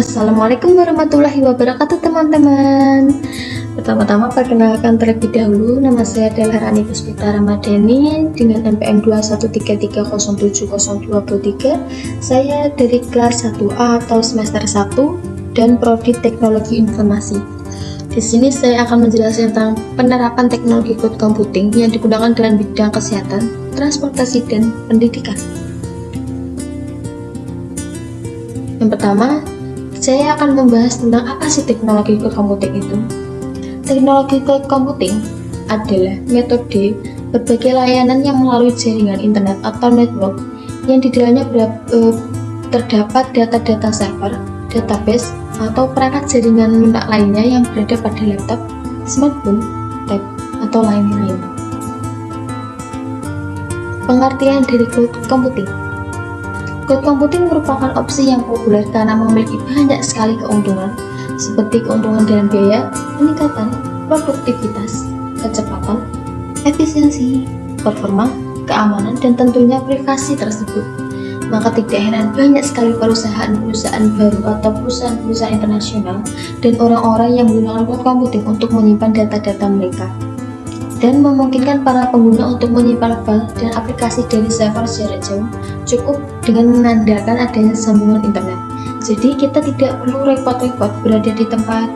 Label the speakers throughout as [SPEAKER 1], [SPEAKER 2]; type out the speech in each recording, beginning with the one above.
[SPEAKER 1] Assalamualaikum warahmatullahi wabarakatuh teman-teman. Pertama-tama perkenalkan terlebih dahulu, nama saya adalah Rani Puspita Ramadhani dengan NPM 213307023. Saya dari kelas 1A atau semester 1 dan Prodi Teknologi Informasi. Di sini saya akan menjelaskan tentang penerapan teknologi cloud computing yang digunakan dalam bidang kesehatan, transportasi, dan pendidikan. Yang pertama, saya akan membahas tentang apa sih teknologi cloud computing itu. Teknologi cloud computing adalah metode berbagai layanan yang melalui jaringan internet atau network yang di dalamnya terdapat data-data server, database, atau perangkat jaringan lunak lainnya yang berada pada laptop, smartphone, tab, atau lain-lain. Pengertian dari cloud computing. Cloud computing merupakan opsi yang populer karena memiliki banyak sekali keuntungan, seperti keuntungan dalam biaya, peningkatan produktivitas, kecepatan, efisiensi, performa, keamanan, dan tentunya privasi tersebut. Maka tidak heran banyak sekali perusahaan-perusahaan baru atau perusahaan-perusahaan internasional dan orang-orang yang menggunakan cloud computing untuk menyimpan data-data mereka dan memungkinkan para pengguna untuk menyimpan file dan aplikasi dari server jarak jauh cukup dengan mengandalkan adanya sambungan internet. Jadi kita tidak perlu repot-repot berada di tempat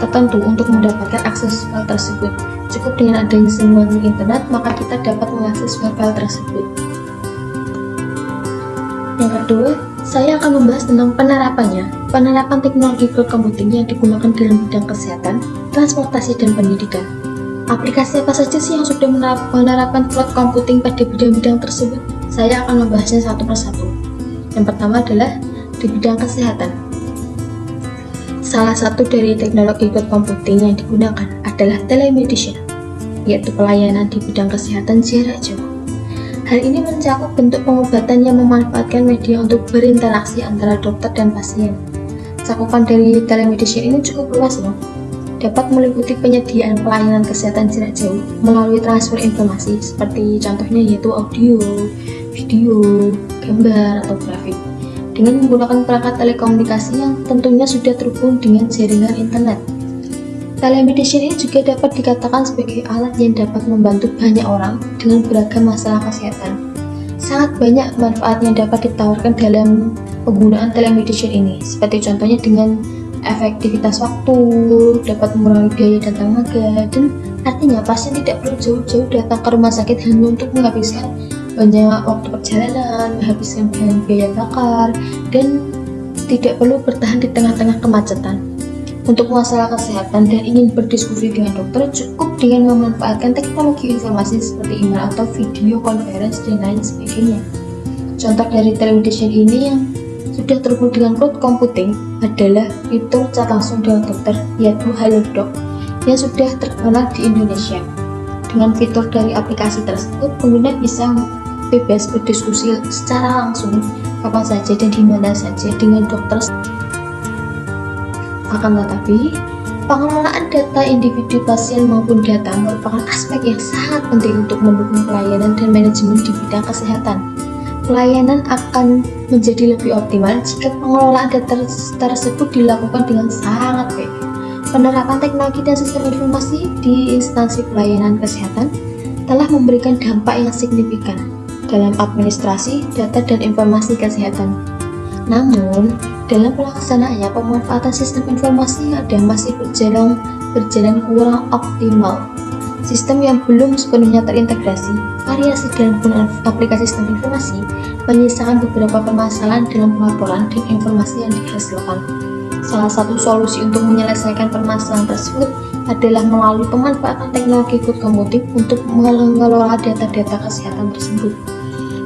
[SPEAKER 1] tertentu untuk mendapatkan akses file tersebut. Cukup dengan adanya sambungan internet, maka kita dapat mengakses file tersebut. Yang kedua, saya akan membahas tentang penerapannya. Penerapan teknologi cloud computing yang digunakan dalam bidang kesehatan, transportasi, dan pendidikan. Aplikasi apa saja sih yang sudah menerapkan cloud computing pada bidang-bidang tersebut? Saya akan membahasnya satu persatu. Yang pertama adalah di bidang kesehatan. Salah satu dari teknologi cloud computing yang digunakan adalah telemedicine, yaitu pelayanan di bidang kesehatan jarak jauh. Hal ini mencakup bentuk pengobatan yang memanfaatkan media untuk berinteraksi antara dokter dan pasien. Cakupan dari telemedicine ini cukup luas loh. Dapat meliputi penyediaan pelayanan kesehatan jarak jauh melalui transfer informasi seperti contohnya yaitu audio, video, gambar, atau grafik dengan menggunakan perangkat telekomunikasi yang tentunya sudah terhubung dengan jaringan internet. Telemedicine ini juga dapat dikatakan sebagai alat yang dapat membantu banyak orang dengan beragam masalah kesehatan. Sangat banyak manfaat yang dapat ditawarkan dalam penggunaan telemedicine ini, seperti contohnya dengan efektivitas waktu, dapat mengurangi biaya dan tenaga, dan artinya pasien tidak perlu jauh-jauh datang ke rumah sakit hanya untuk menghabiskan banyak waktu perjalanan, menghabiskan biaya bakar, dan tidak perlu bertahan di tengah-tengah kemacetan. Untuk masalah kesehatan dan ingin berdiskusi dengan dokter, cukup dengan memanfaatkan teknologi informasi seperti email atau video conference dan lain sebagainya. Contoh dari telemedicine ini yang sudah terhubung dengan cloud computing adalah fitur chat langsung dengan dokter, yaitu Halodoc yang sudah terkenal di Indonesia. Dengan fitur dari aplikasi tersebut, pengguna bisa bebas berdiskusi secara langsung kapan saja dan di mana saja dengan dokter. Akan tetapi, pengelolaan data individu pasien maupun data merupakan aspek yang sangat penting untuk mendukung pelayanan dan manajemen di bidang kesehatan. Pelayanan akan menjadi lebih optimal jika pengelolaan data tersebut dilakukan dengan sangat baik. Penerapan teknologi dan sistem informasi di instansi pelayanan kesehatan telah memberikan dampak yang signifikan dalam administrasi data dan informasi kesehatan. Namun, dalam pelaksanaannya pemanfaatan sistem informasi ada masih berjalan kurang optimal. Sistem yang belum sepenuhnya terintegrasi, variasi dalam penggunaan aplikasi sistem informasi, menyisakan beberapa permasalahan dalam pelaporan dan informasi yang dihasilkan. Salah satu solusi untuk menyelesaikan permasalahan tersebut adalah melalui pemanfaatan teknologi cloud computing untuk mengelola data-data kesehatan tersebut.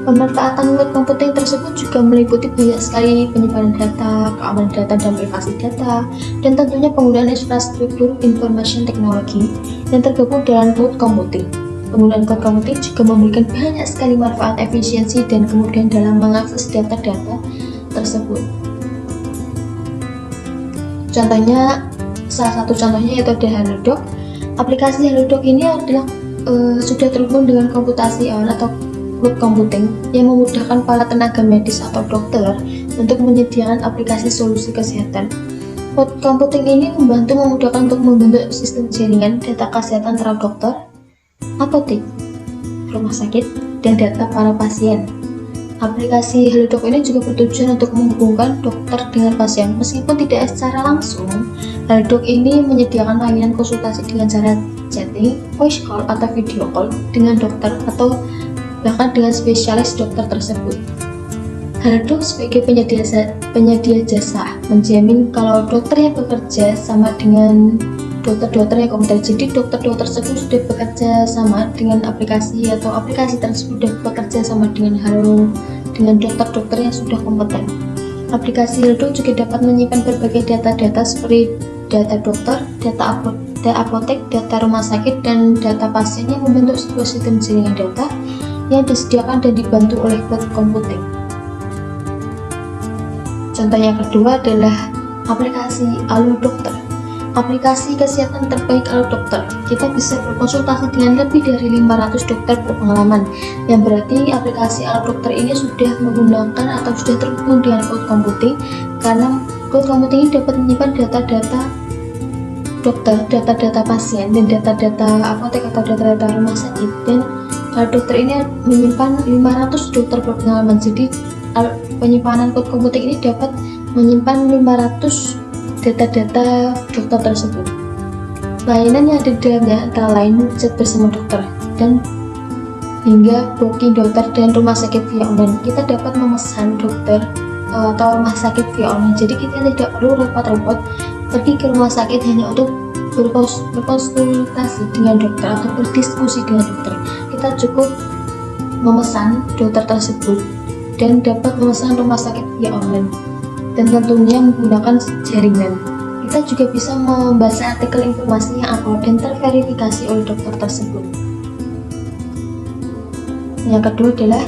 [SPEAKER 1] Pemanfaatan cloud computing tersebut juga meliputi banyak sekali penyimpanan data, keamanan data dan privasi data, dan tentunya penggunaan infrastruktur information technology yang tergabung dalam cloud computing. Penggunaan cloud computing juga memberikan banyak sekali manfaat efisiensi dan kemudian dalam mengakses data-data tersebut. Contohnya, salah satu contohnya yaitu ada Halodoc. Aplikasi Halodoc ini adalah sudah terhubung dengan komputasi atau cloud computing yang memudahkan para tenaga medis atau dokter untuk menyediakan aplikasi solusi kesehatan. Cloud computing ini membantu memudahkan untuk membentuk sistem jaringan data kesehatan antara dokter, apotek, rumah sakit, dan data para pasien. Aplikasi Halodoc ini juga bertujuan untuk menghubungkan dokter dengan pasien. Meskipun tidak secara langsung, Halodoc ini menyediakan layanan konsultasi dengan cara chatting, voice call, atau video call dengan dokter atau bahkan dengan spesialis dokter tersebut. Halodoc sebagai penyedia jasa menjamin kalau dokter yang bekerja sama dengan dokter-dokter yang kompeten. Jadi dokter-dokter tersebut sudah bekerja sama dengan aplikasi atau aplikasi tersebut sudah bekerja sama dengan dokter-dokter yang sudah kompeten. Aplikasi Halodoc juga dapat menyimpan berbagai data-data seperti data dokter, data apotek, data rumah sakit, dan data pasien yang membentuk sebuah sistem jaringan data yang disediakan dan dibantu oleh cloud computing. Contoh yang kedua adalah aplikasi Halo Dokter. Aplikasi kesehatan terbaik Halo Dokter. Kita bisa berkonsultasi dengan lebih dari 500 dokter berpengalaman, yang berarti aplikasi Halo Dokter ini sudah menggunakan atau sudah terhubung dengan cloud computing, karena cloud computing ini dapat menyimpan data-data dokter, data-data pasien, dan data-data apotek atau data-data rumah sakit. Dan Halo Dokter ini menyimpan 500 dokter berpengalaman. Jadi penyimpanan cloud computing ini dapat menyimpan 500 data-data dokter tersebut. Layanan yang ada di dalamnya antara lain chat bersama dokter dan hingga booking dokter dan rumah sakit via online. Kita dapat memesan dokter atau rumah sakit via online. Jadi kita tidak perlu repot-repot pergi ke rumah sakit hanya untuk berkonsultasi dengan dokter atau berdiskusi dengan dokter. Kita cukup memesan dokter tersebut dan dapat memesan rumah sakit via online, dan tentunya menggunakan jaringan. Kita juga bisa membaca artikel informasi yang akurat dan terverifikasi oleh dokter tersebut. Yang kedua adalah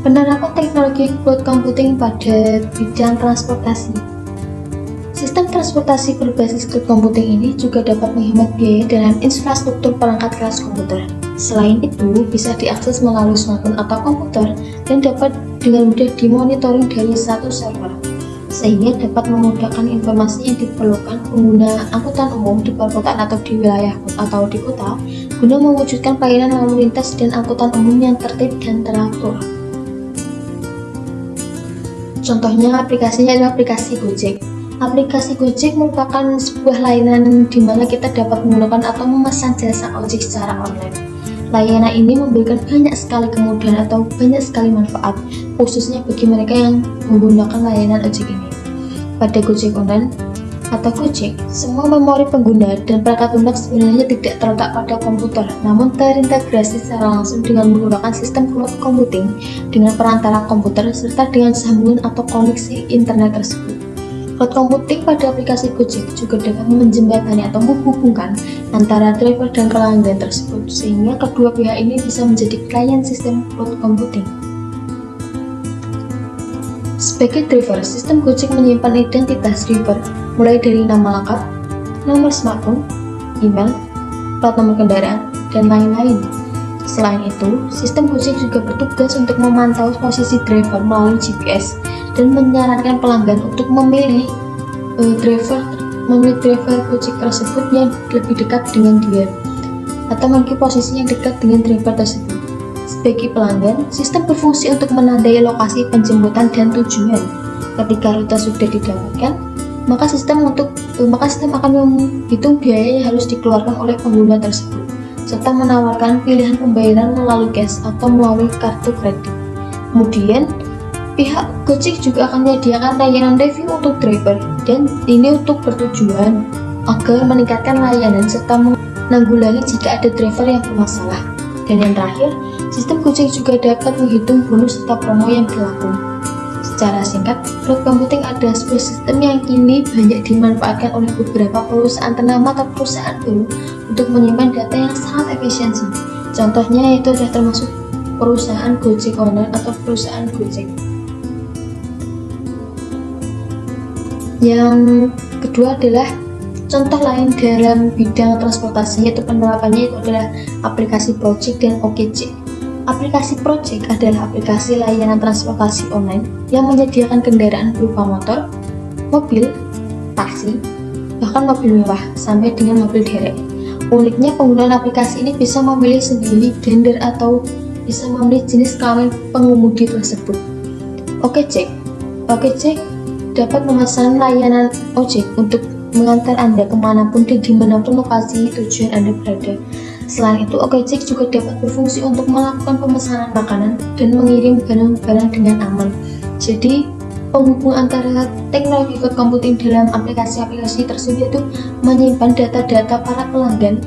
[SPEAKER 1] penerapan teknologi cloud computing pada bidang transportasi. Sistem transportasi berbasis cloud computing ini juga dapat menghemat biaya dalam infrastruktur perangkat keras komputer. Selain itu, bisa diakses melalui smartphone atau komputer dan dapat dengan mudah dimonitoring dari satu server, sehingga dapat memudahkan informasi yang diperlukan pengguna angkutan umum di perkotaan atau di wilayah atau di kota, guna mewujudkan pelayanan lalu lintas dan angkutan umum yang tertib dan teratur. Contohnya aplikasinya adalah aplikasi Gojek. Aplikasi Gojek merupakan sebuah layanan di mana kita dapat menggunakan atau memesan jasa ojek secara online. Layanan ini memberikan banyak sekali kemudahan atau banyak sekali manfaat, khususnya bagi mereka yang menggunakan layanan ojek ini. Pada Gojek Online atau Gojek, semua memori pengguna dan perangkat lunak sebenarnya tidak terletak pada komputer, namun terintegrasi secara langsung dengan menggunakan sistem cloud computing dengan perantara komputer serta dengan sambungan atau koneksi internet tersebut. Cloud computing pada aplikasi Gojek juga dapat menjembatani atau menghubungkan antara driver dan pelanggan tersebut, sehingga kedua pihak ini bisa menjadi klien sistem cloud computing. Sebagai driver, sistem Gojek menyimpan identitas driver, mulai dari nama lengkap, nomor smartphone, email, plat nomor kendaraan, dan lain-lain. Selain itu, sistem Gojek juga bertugas untuk memantau posisi driver melalui GPS dan menyarankan pelanggan untuk memilih driver Gojek tersebut yang lebih dekat dengan dia, atau memiliki posisi yang dekat dengan driver tersebut. Sebagai pelanggan, sistem berfungsi untuk menandai lokasi penjemputan dan tujuan. Ketika rute sudah didapatkan, maka sistem akan menghitung biaya yang harus dikeluarkan oleh pengguna tersebut, serta menawarkan pilihan pembayaran melalui cash atau melalui kartu kredit. Kemudian, pihak Gojek juga akan menyediakan layanan review untuk driver, dan ini untuk bertujuan agar meningkatkan layanan serta menanggulangi jika ada driver yang bermasalah. Dan yang terakhir, sistem Gojek juga dapat menghitung bonus serta promo yang berlaku. Secara singkat, cloud computing adalah sebuah sistem yang kini banyak dimanfaatkan oleh beberapa perusahaan ternama atau perusahaan baru untuk menyimpan data yang sangat efisiensi. Contohnya yaitu adalah termasuk perusahaan Gojek Online atau perusahaan Gojek. Yang kedua adalah contoh lain dalam bidang transportasi, yaitu penerapannya itu adalah aplikasi Gojek dan OKJ. Aplikasi Project adalah aplikasi layanan transportasi online yang menyediakan kendaraan berupa motor, mobil, taksi, bahkan mobil mewah sampai dengan mobil derek. Uniknya, penggunaan aplikasi ini bisa memilih sendiri gender atau bisa memilih jenis kelamin pengemudi tersebut. Okejek dapat memesan layanan ojek untuk mengantar Anda kemanapun dan dimanapun lokasi tujuan Anda berada. Selain itu, Okejek juga dapat berfungsi untuk melakukan pemesanan makanan dan mengirim barang-barang dengan aman. Jadi, penghubung antara teknologi cloud computing dalam aplikasi-aplikasi tersebut itu menyimpan data-data para pelanggan.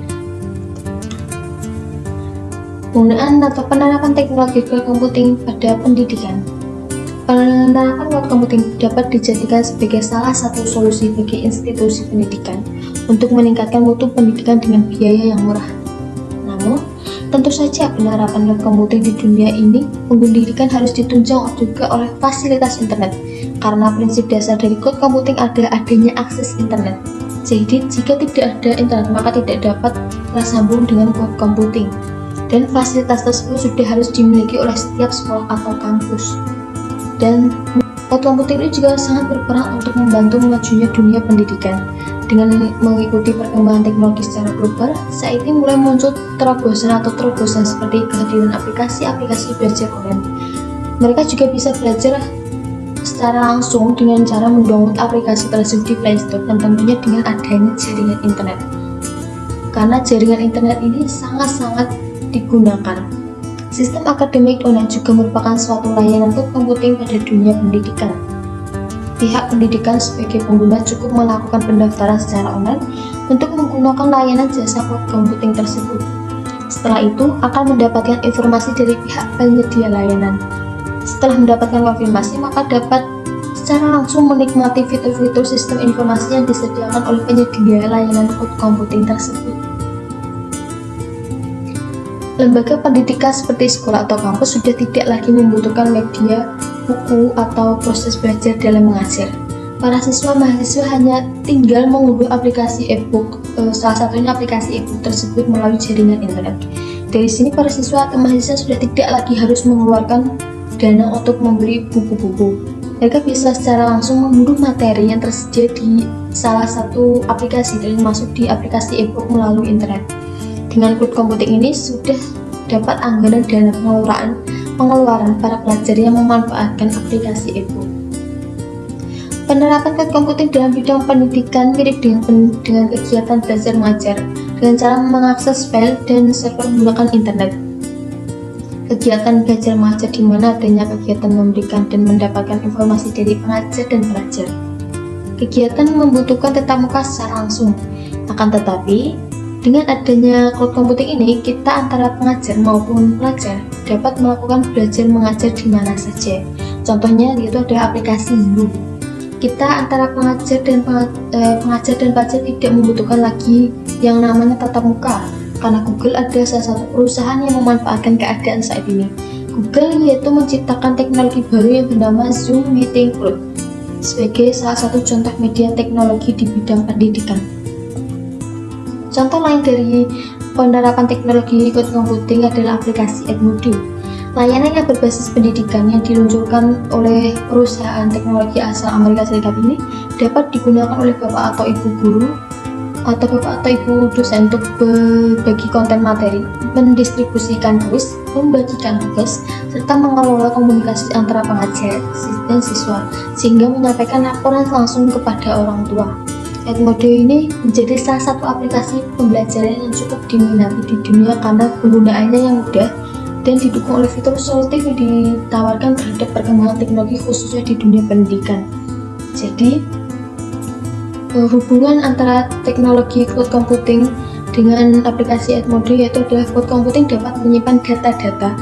[SPEAKER 1] Penggunaan atau penerapan teknologi cloud computing pada pendidikan. Penerapan cloud computing dapat dijadikan sebagai salah satu solusi bagi institusi pendidikan untuk meningkatkan mutu pendidikan dengan biaya yang murah. Namun, tentu saja penerapan cloud computing di dunia ini pendidikan harus ditunjang juga oleh fasilitas internet, karena prinsip dasar dari cloud computing adalah adanya akses internet. Jadi, jika tidak ada internet maka tidak dapat tersambung dengan cloud computing, dan fasilitas tersebut sudah harus dimiliki oleh setiap sekolah atau kampus. Dan cloud computing ini juga sangat berperan untuk membantu memajunya dunia pendidikan. Dengan mengikuti perkembangan teknologi secara global, saat ini mulai muncul terobosan seperti kehadiran aplikasi-aplikasi belajar online. Mereka juga bisa belajar secara langsung dengan cara mendownload aplikasi tersebut di Play Store dan tentunya dengan adanya jaringan internet. Karena jaringan internet ini sangat-sangat digunakan. Sistem akademik online juga merupakan suatu layanan cloud computing pada dunia pendidikan. Pihak pendidikan sebagai pengguna cukup melakukan pendaftaran secara online untuk menggunakan layanan jasa cloud computing tersebut. Setelah itu akan mendapatkan informasi dari pihak penyedia layanan. Setelah mendapatkan konfirmasi, maka dapat secara langsung menikmati fitur-fitur sistem informasi yang disediakan oleh penyedia layanan cloud computing tersebut. Lembaga pendidikan seperti sekolah atau kampus sudah tidak lagi membutuhkan media, buku, atau proses belajar dalam mengajar. Para mahasiswa hanya tinggal mengunduh aplikasi e-book, salah satunya aplikasi e-book tersebut melalui jaringan internet. Dari sini para siswa atau mahasiswa sudah tidak lagi harus mengeluarkan dana untuk membeli buku-buku. Mereka bisa secara langsung mengunduh materi yang tersedia di salah satu aplikasi, termasuk di aplikasi e-book melalui internet. Dengan cloud computing ini sudah dapat anggaran dana pengeluaran para pelajar yang memanfaatkan aplikasi e-book. Penerapan cloud computing dalam bidang pendidikan mirip dengan kegiatan belajar mengajar dengan cara mengakses file dan server menggunakan internet. Kegiatan belajar mengajar di mana adanya kegiatan memberikan dan mendapatkan informasi dari pengajar dan pelajar. Kegiatan membutuhkan tatap muka secara langsung, akan tetapi dengan adanya cloud computing ini, kita antara pengajar maupun pelajar dapat melakukan belajar mengajar di mana saja. Contohnya yaitu ada aplikasi Zoom. Kita antara pengajar dan pelajar tidak membutuhkan lagi yang namanya tatap muka, karena Google ada salah satu perusahaan yang memanfaatkan keadaan saat ini. Google yaitu menciptakan teknologi baru yang bernama Zoom Meeting Cloud sebagai salah satu contoh media teknologi di bidang pendidikan. Contoh lain dari penerapan teknologi cloud computing adalah aplikasi Edmodo. Layanan yang berbasis pendidikan yang diluncurkan oleh perusahaan teknologi asal Amerika Serikat ini dapat digunakan oleh bapak atau ibu guru atau bapak atau ibu dosen untuk berbagi konten materi, mendistribusikan kuis, membagikan tugas, serta mengelola komunikasi antara pengajar dan siswa, sehingga menyampaikan laporan langsung kepada orang tua. Edmodo ini menjadi salah satu aplikasi pembelajaran yang cukup diminati di dunia karena penggunaannya yang mudah dan didukung oleh fitur solutif yang ditawarkan terhadap perkembangan teknologi khususnya di dunia pendidikan. Jadi, hubungan antara teknologi cloud computing dengan aplikasi Edmodo yaitu adalah cloud computing dapat menyimpan data-data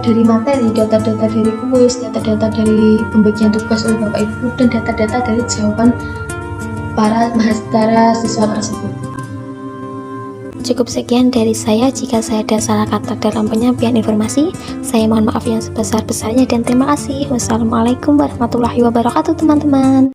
[SPEAKER 1] dari materi, data-data dari kuis, data-data dari pembagian tugas oleh Bapak Ibu, dan data-data dari jawaban para siswa tersebut.
[SPEAKER 2] Cukup sekian dari saya. Jika saya ada salah kata dalam penyampaian informasi, saya mohon maaf yang sebesar-besarnya dan terima kasih. Wassalamualaikum warahmatullahi wabarakatuh, teman-teman.